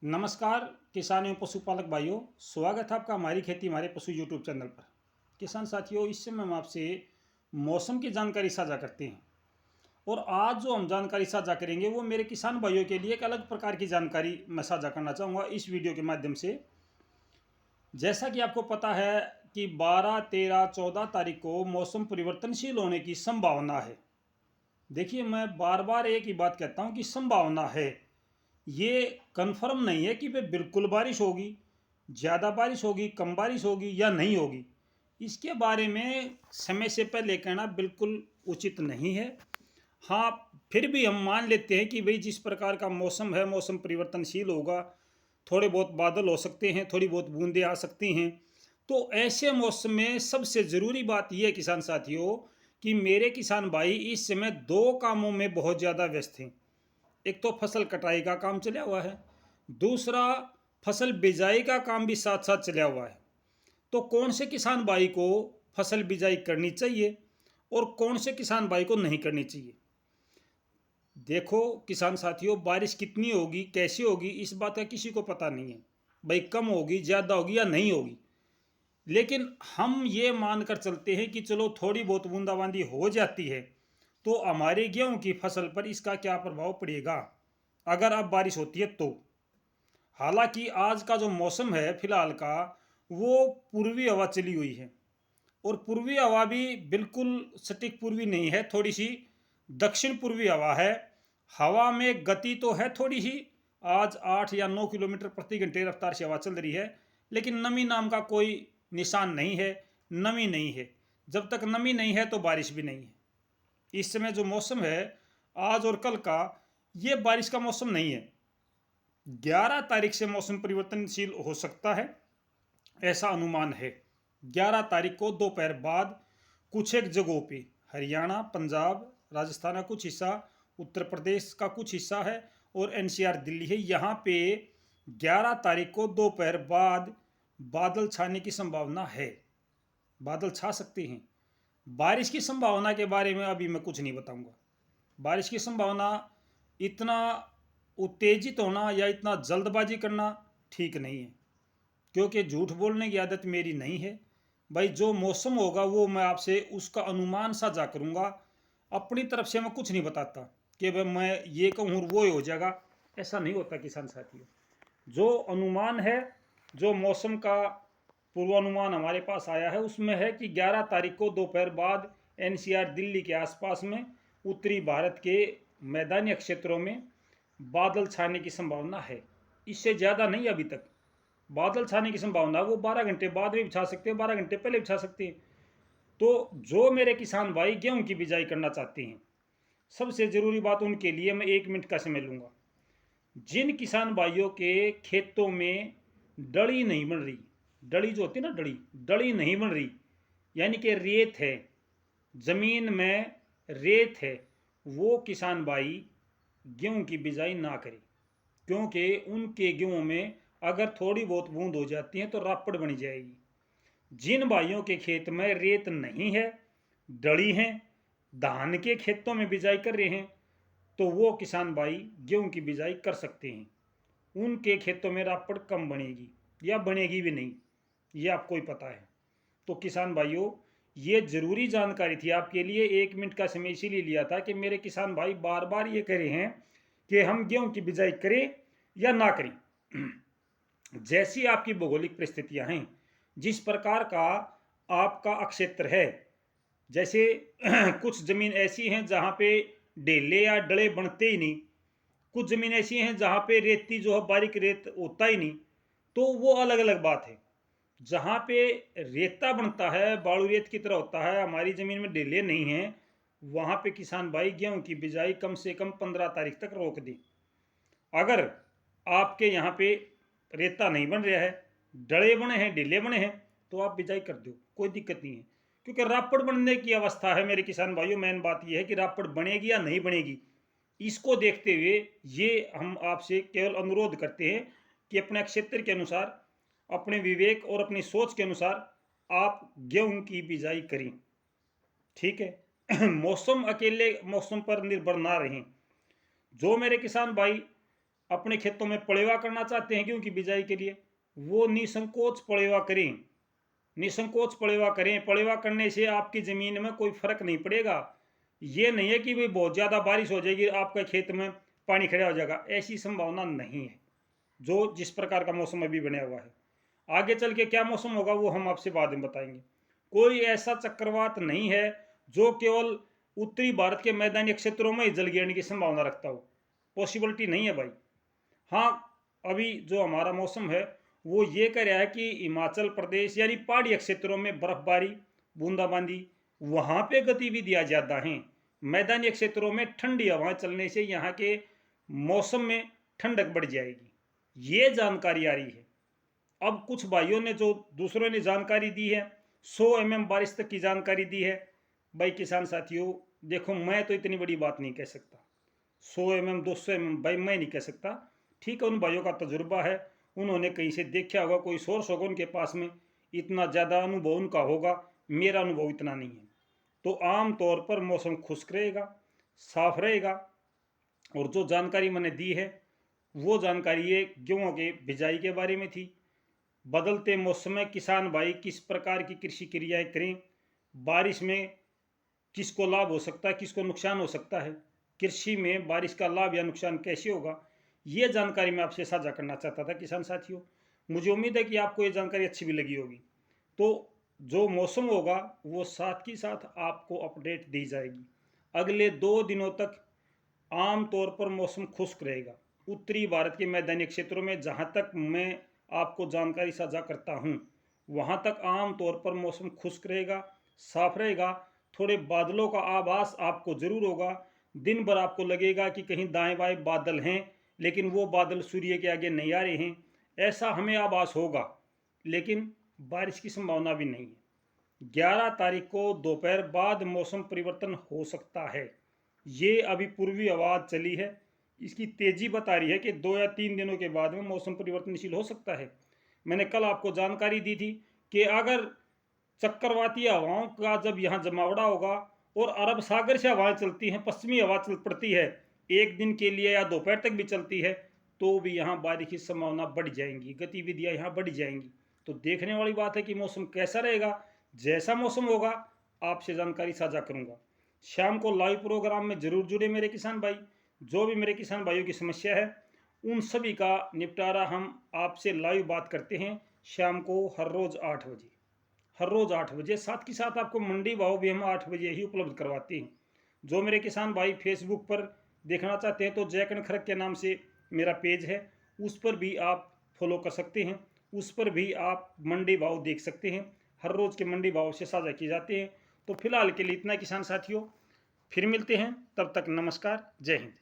नमस्कार किसान एवं पशुपालक भाइयों, स्वागत है आपका हमारी खेती हमारे पशु यूट्यूब चैनल पर। किसान साथियों, इस समय हम आपसे मौसम की जानकारी साझा करते हैं और आज जो हम जानकारी साझा करेंगे वो मेरे किसान भाइयों के लिए एक अलग प्रकार की जानकारी मैं साझा करना चाहूँगा इस वीडियो के माध्यम से। जैसा कि आपको पता है कि 12, 13, 14 तारीख को मौसम परिवर्तनशील होने की संभावना है। देखिए, मैं बार बार एक ही बात कहता हूँ कि संभावना है, ये कन्फर्म नहीं है कि वे बिल्कुल बारिश होगी, ज़्यादा बारिश होगी, कम बारिश होगी या नहीं होगी। इसके बारे में समय से पहले कहना बिल्कुल उचित नहीं है। हाँ, फिर भी हम मान लेते हैं कि भाई जिस प्रकार का मौसम है, मौसम परिवर्तनशील होगा, थोड़े बहुत बादल हो सकते हैं, थोड़ी बहुत बूंदें आ सकती हैं। तो ऐसे मौसम में सबसे ज़रूरी बात यह है किसान साथियों कि मेरे किसान भाई इस समय दो कामों में बहुत ज़्यादा व्यस्त हैं। एक तो फसल कटाई का काम चला हुआ है, दूसरा फसल बिजाई का काम भी साथ साथ चला हुआ है। तो कौन से किसान भाई को फसल बिजाई करनी चाहिए और कौन से किसान भाई को नहीं करनी चाहिए? देखो किसान साथियों, बारिश कितनी होगी, कैसी होगी, इस बात का किसी को पता नहीं है। भाई कम होगी, ज़्यादा होगी या नहीं होगी, लेकिन हम ये मानकर चलते हैं कि चलो थोड़ी बहुत बूंदाबांदी हो जाती है तो हमारे गेहूं की फसल पर इसका क्या प्रभाव पड़ेगा अगर अब बारिश होती है तो। हालांकि आज का जो मौसम है फिलहाल का, वो पूर्वी हवा चली हुई है और पूर्वी हवा भी बिल्कुल सटीक पूर्वी नहीं है, थोड़ी सी दक्षिण पूर्वी हवा है। हवा में गति तो है थोड़ी ही, आज 8 या 9 किलोमीटर प्रति घंटे रफ्तार से हवा चल रही है, लेकिन नमी नाम का कोई निशान नहीं है, नमी नहीं है। जब तक नमी नहीं है तो बारिश भी नहीं है। इस समय जो मौसम है आज और कल का, ये बारिश का मौसम नहीं है। 11 तारीख से मौसम परिवर्तनशील हो सकता है, ऐसा अनुमान है। 11 तारीख को दोपहर बाद कुछ एक जगहों पे हरियाणा, पंजाब, राजस्थान का कुछ हिस्सा, उत्तर प्रदेश का कुछ हिस्सा है और एनसीआर दिल्ली है, यहाँ पे 11 तारीख को दोपहर बाद बादल छाने की संभावना है। बादल छा सकते हैं। बारिश की संभावना के बारे में अभी मैं कुछ नहीं बताऊंगा। बारिश की संभावना, इतना उत्तेजित होना या इतना जल्दबाजी करना ठीक नहीं है, क्योंकि झूठ बोलने की आदत मेरी नहीं है। भाई जो मौसम होगा वो मैं आपसे उसका अनुमान साझा करूंगा। अपनी तरफ से मैं कुछ नहीं बताता कि भाई मैं ये कहूँ वो ही हो जाएगा, ऐसा नहीं होता किसान साथियों। जो अनुमान है, जो मौसम का पूर्वानुमान हमारे पास आया है, उसमें है कि 11 तारीख को दोपहर बाद एनसीआर दिल्ली के आसपास में उत्तरी भारत के मैदानी क्षेत्रों में बादल छाने की संभावना है। इससे ज़्यादा नहीं अभी तक। बादल छाने की संभावना वो 12 घंटे बाद भी छा सकते हैं, 12 घंटे पहले भी छा सकते हैं। तो जो मेरे किसान भाई गेहूं की बिजाई करना चाहते हैं, सबसे ज़रूरी बात उनके लिए मैं 1 मिनट का समय लूँगा। जिन किसान भाइयों के खेतों में डली नहीं बन रही, डली जो होती है ना, डली डली नहीं बन रही, यानी कि रेत है, ज़मीन में रेत है, वो किसान भाई गेहूं की बिजाई ना करें, क्योंकि उनके गेहूं में अगर थोड़ी बहुत बूंद हो जाती है तो रापड़ बनी जाएगी। जिन भाइयों के खेत में रेत नहीं है, डली हैं, धान के खेतों में बिजाई कर रहे हैं, तो वो किसान भाई गेहूं की बिजाई कर सकते हैं। उनके खेतों में रापड़ कम बनेगी या बनेगी भी नहीं, ये आपको ही पता है। तो किसान भाइयों, ये ज़रूरी जानकारी थी आपके लिए। 1 मिनट का समय इसीलिए लिया था कि मेरे किसान भाई बार बार ये कह रहे हैं कि हम गेहूं की बिजाई करें या ना करें। जैसी आपकी भौगोलिक परिस्थितियां हैं, जिस प्रकार का आपका अक्षेत्र है, जैसे कुछ ज़मीन ऐसी हैं जहाँ पे डेले या डले बनते ही नहीं, कुछ ज़मीन ऐसी हैं जहाँ पे रेती जो है बारीक रेत होता ही नहीं, तो वो अलग अलग बात है। जहाँ पे रेता बनता है, बालू रेत की तरह होता है, हमारी ज़मीन में डेले नहीं है, वहाँ पे किसान भाई गेहूं की बिजाई कम से कम 15 तारीख तक रोक दें। अगर आपके यहाँ पे रेता नहीं बन रहा है, डले बने हैं, ढीले बने हैं, तो आप बिजाई कर दो, कोई दिक्कत नहीं है। क्योंकि रापड़ बनने की अवस्था है मेरे किसान भाइयों। मेन बात यह है कि रापड़ बनेगी या नहीं बनेगी, इसको देखते हुए ये हम आपसे केवल अनुरोध करते हैं कि अपने क्षेत्र के अनुसार, अपने विवेक और अपनी सोच के अनुसार आप गेहूं की बिजाई करें, ठीक है। मौसम, अकेले मौसम पर निर्भर ना रहें। जो मेरे किसान भाई अपने खेतों में पलेवा करना चाहते हैं क्योंकि बिजाई के लिए, वो निसंकोच पलेवा करें, निसंकोच पलेवा करें। पलेवा करने से आपकी ज़मीन में कोई फर्क नहीं पड़ेगा। ये नहीं है कि भाई बहुत ज़्यादा बारिश हो जाएगी आपका खेत में पानी खड़ा हो जाएगा, ऐसी संभावना नहीं है। जो जिस प्रकार का मौसम अभी बना हुआ है, आगे चल के क्या मौसम होगा वो हम आपसे बाद में बताएंगे। कोई ऐसा चक्रवात नहीं है जो केवल उत्तरी भारत के मैदानी क्षेत्रों में ही जल गिरने की संभावना रखता हो, पॉसिबिलिटी नहीं है भाई। हाँ, अभी जो हमारा मौसम है वो ये कह रहा है कि हिमाचल प्रदेश यानी पहाड़ी क्षेत्रों में बर्फबारी, बूंदाबांदी, वहाँ पे गतिविधियाँ ज़्यादा हैं। मैदानी क्षेत्रों में ठंडी हवाएं चलने से यहाँ के मौसम में ठंडक बढ़ जाएगी, ये जानकारी आ रही है। अब कुछ भाइयों ने जो दूसरों ने जानकारी दी है, 100 mm बारिश तक की जानकारी दी है। भाई किसान साथियों देखो, मैं तो इतनी बड़ी बात नहीं कह सकता, 100 mm 200 mm भाई मैं नहीं कह सकता। ठीक है, उन भाइयों का तजुर्बा है, उन्होंने कहीं से देखा होगा, कोई सोर्स होगा उनके पास में, इतना ज़्यादा अनुभव उनका होगा, मेरा अनुभव इतना नहीं है। तो आम तौर पर मौसम खुश्क रहेगा, साफ रहेगा। और जो जानकारी मैंने दी है वो जानकारी ये गेहूँ के बिजाई के बारे में थी। बदलते मौसम में किसान भाई किस प्रकार की कृषि क्रियाएं करें, बारिश में किसको लाभ हो सकता है, किसको नुकसान हो सकता है, कृषि में बारिश का लाभ या नुकसान कैसे होगा, ये जानकारी मैं आपसे साझा करना चाहता था किसान साथियों। मुझे उम्मीद है कि आपको ये जानकारी अच्छी भी लगी होगी। तो जो मौसम होगा वो साथ ही साथ आपको अपडेट दी जाएगी। अगले 2 दिनों तक आम तौर पर मौसम खुश्क रहेगा। उत्तरी भारत के मैदानी क्षेत्रों में जहाँ तक मैं आपको जानकारी साझा करता हूँ, वहाँ तक आम तौर पर मौसम खुश्क रहेगा, साफ रहेगा। थोड़े बादलों का आभास आपको ज़रूर होगा, दिन भर आपको लगेगा कि कहीं दाएं बाएं बादल हैं, लेकिन वो बादल सूर्य के आगे नहीं आ रहे हैं, ऐसा हमें आभास होगा, लेकिन बारिश की संभावना भी नहीं है। 11 तारीख को दोपहर बाद मौसम परिवर्तन हो सकता है। ये अभी पूर्वी हवा चली है, इसकी तेज़ी बता रही है कि 2 या 3 दिनों के बाद में मौसम परिवर्तनशील हो सकता है। मैंने कल आपको जानकारी दी थी कि अगर चक्रवाती हवाओं का जब यहाँ जमावड़ा होगा और अरब सागर से हवाएं चलती हैं, पश्चिमी हवा चल पड़ती है, एक दिन के लिए या दोपहर तक भी चलती है, तो भी यहाँ बारिश की संभावना बढ़ जाएंगी, गतिविधियाँ यहाँ बढ़ जाएंगी। तो देखने वाली बात है कि मौसम कैसा रहेगा। जैसा मौसम होगा आपसे जानकारी साझा करूँगा। शाम को लाइव प्रोग्राम में जरूर जुड़े मेरे किसान भाई। जो भी मेरे किसान भाइयों की समस्या है उन सभी का निपटारा हम आपसे लाइव बात करते हैं शाम को हर रोज़ 8 बजे, हर रोज़ 8 बजे। साथ ही साथ आपको मंडी भाव भी हम 8 बजे ही उपलब्ध करवाते हैं। जो मेरे किसान भाई फेसबुक पर देखना चाहते हैं तो जय कण खरक के नाम से मेरा पेज है, उस पर भी आप फॉलो कर सकते हैं, उस पर भी आप मंडी भाव देख सकते हैं। हर रोज़ के मंडी भाव से साझा किए जाते हैं। तो फिलहाल के लिए इतना किसान साथियों, फिर मिलते हैं, तब तक नमस्कार, जय हिंद।